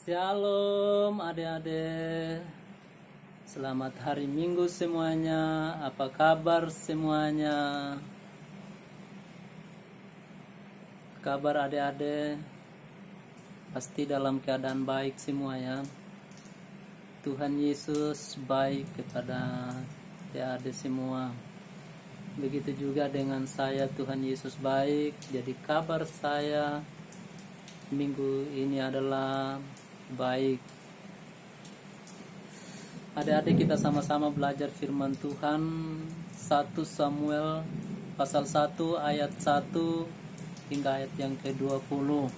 Shalom adik-adik, selamat hari Minggu semuanya. Apa kabar semuanya? Kabar adik-adik pasti dalam keadaan baik semua ya. Tuhan Yesus baik kepada adik-adik semua. Begitu juga dengan saya, Tuhan Yesus baik. Jadi kabar saya minggu ini adalah baik. Adik-adik, kita sama-sama belajar firman Tuhan 1 Samuel pasal 1 ayat 1 hingga ayat yang ke-20.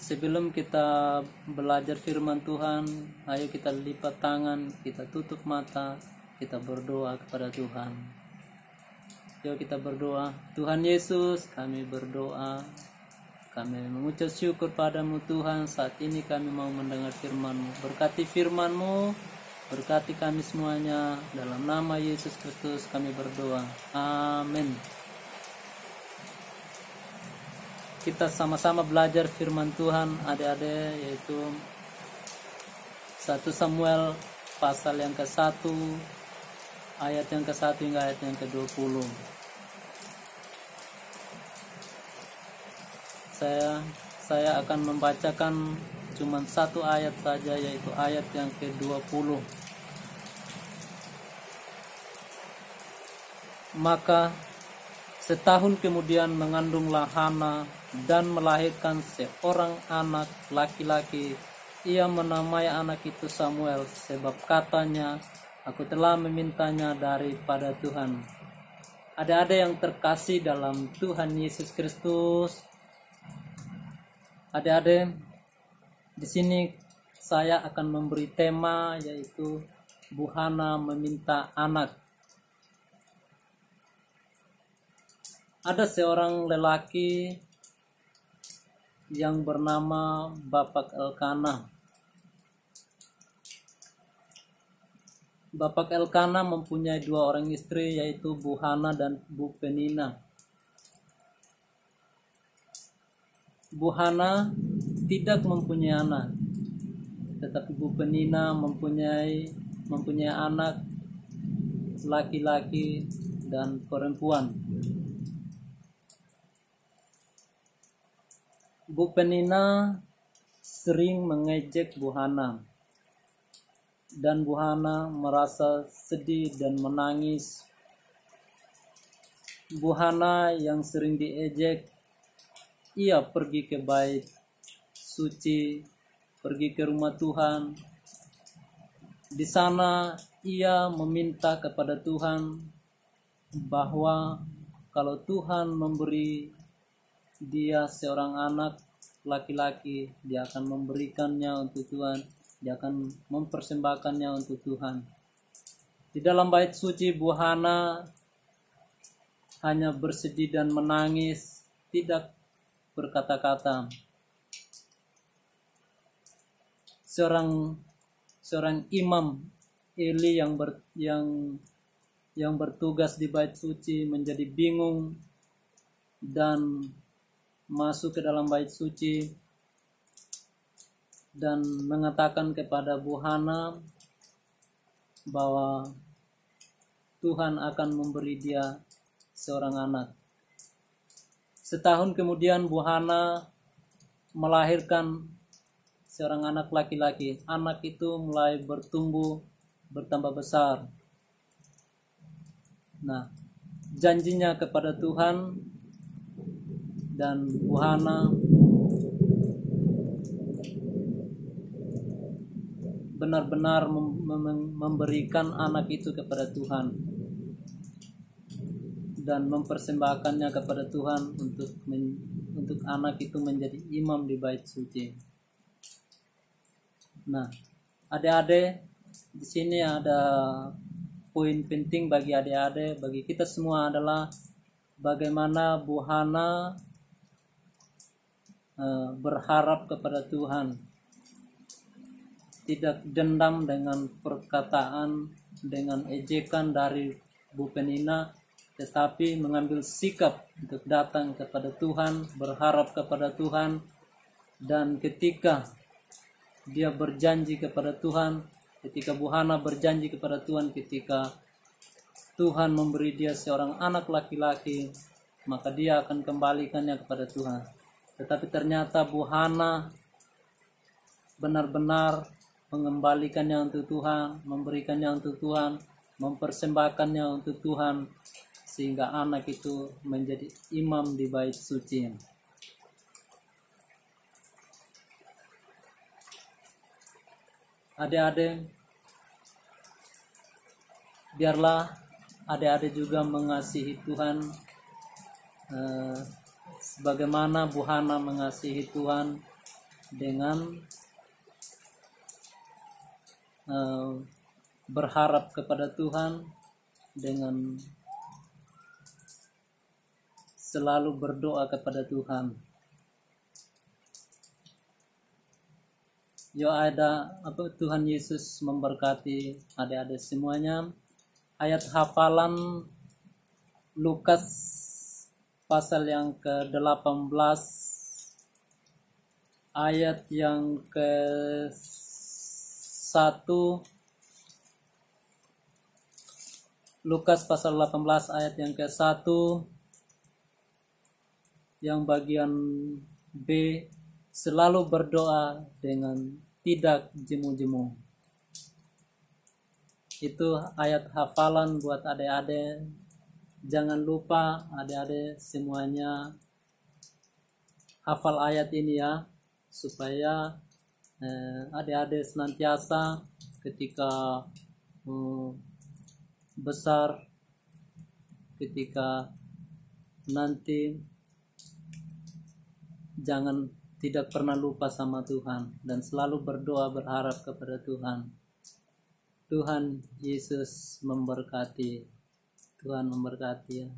Sebelum kita belajar firman Tuhan, ayo kita lipat tangan, kita tutup mata, kita berdoa kepada Tuhan. Yuk kita berdoa. Tuhan Yesus, kami berdoa, kami mengucap syukur padamu Tuhan. Saat ini kami mau mendengar firman-Mu. Berkati firman-Mu, berkati kami semuanya. Dalam nama Yesus Kristus kami berdoa. Amin. Kita sama-sama belajar firman Tuhan adik-adik, yaitu 1 Samuel pasal yang ke-1 ayat yang ke-1 hingga ayat yang ke-20. Saya akan membacakan cuma satu ayat saja, yaitu ayat yang ke-20. Maka setahun kemudian mengandunglah Hana dan melahirkan seorang anak laki-laki. Ia menamai anak itu Samuel, sebab katanya, aku telah memintanya daripada Tuhan. Ada yang terkasih dalam Tuhan Yesus Kristus. Adik-adik, di sini saya akan memberi tema, yaitu Bu Hana meminta anak. Ada seorang lelaki yang bernama Bapak Elkana. Bapak Elkana mempunyai dua orang istri, yaitu Bu Hana dan Bu Penina. Bu Hana tidak mempunyai anak, tetapi Bu Penina mempunyai anak laki-laki dan perempuan. Bu Penina sering mengejek Bu Hana, dan Bu Hana merasa sedih dan menangis. Bu Hana yang sering diejek, ia pergi ke bait suci, pergi ke rumah Tuhan. Di sana ia meminta kepada Tuhan bahwa kalau Tuhan memberi dia seorang anak laki-laki, dia akan memberikannya untuk Tuhan, dia akan mempersembahkannya untuk Tuhan. Di dalam bait suci, Bu Hana hanya bersedih dan menangis, tidak berkata-kata. Seorang imam Eli yang bertugas di bait suci menjadi bingung dan masuk ke dalam bait suci dan mengatakan kepada Bu Hana bahwa Tuhan akan memberi dia seorang anak. Setahun kemudian Bu Hana melahirkan seorang anak laki-laki. Anak itu mulai bertumbuh, bertambah besar. Nah, janjinya kepada Tuhan, dan Bu Hana benar-benar memberikan anak itu kepada Tuhan dan mempersembahkannya kepada Tuhan untuk anak itu menjadi imam di bait suci. Nah, adik-adik, di sini ada poin penting bagi adik-adik, bagi kita semua adalah bagaimana Bu Hana berharap kepada Tuhan, tidak dendam dengan perkataan, dengan ejekan dari Bu Penina, tetapi mengambil sikap untuk datang kepada Tuhan, berharap kepada Tuhan. Dan ketika dia berjanji kepada Tuhan, ketika Bu Hana berjanji kepada Tuhan, ketika Tuhan memberi dia seorang anak laki-laki, maka dia akan kembalikannya kepada Tuhan. Tetapi ternyata Bu Hana benar-benar mengembalikannya untuk Tuhan, memberikannya untuk Tuhan, mempersembahkannya untuk Tuhan, sehingga anak itu menjadi imam di bait suci. Adik-adik, biarlah adik-adik juga mengasihi Tuhan sebagaimana Bu Hana mengasihi Tuhan, dengan berharap kepada Tuhan, dengan selalu berdoa kepada Tuhan. Tuhan Yesus memberkati adik-adik semuanya. Ayat hafalan Lukas pasal yang ke-18 ayat yang ke-1. Lukas pasal 18 ayat yang ke-1, yang bagian B, selalu berdoa dengan tidak jemu-jemu. Itu ayat hafalan buat adik-adik. Jangan lupa adik-adik semuanya hafal ayat ini ya, supaya adik-adik senantiasa ketika besar, ketika nanti, jangan tidak pernah lupa sama Tuhan dan selalu berdoa berharap kepada Tuhan. Tuhan Yesus memberkati. Tuhan memberkati ya.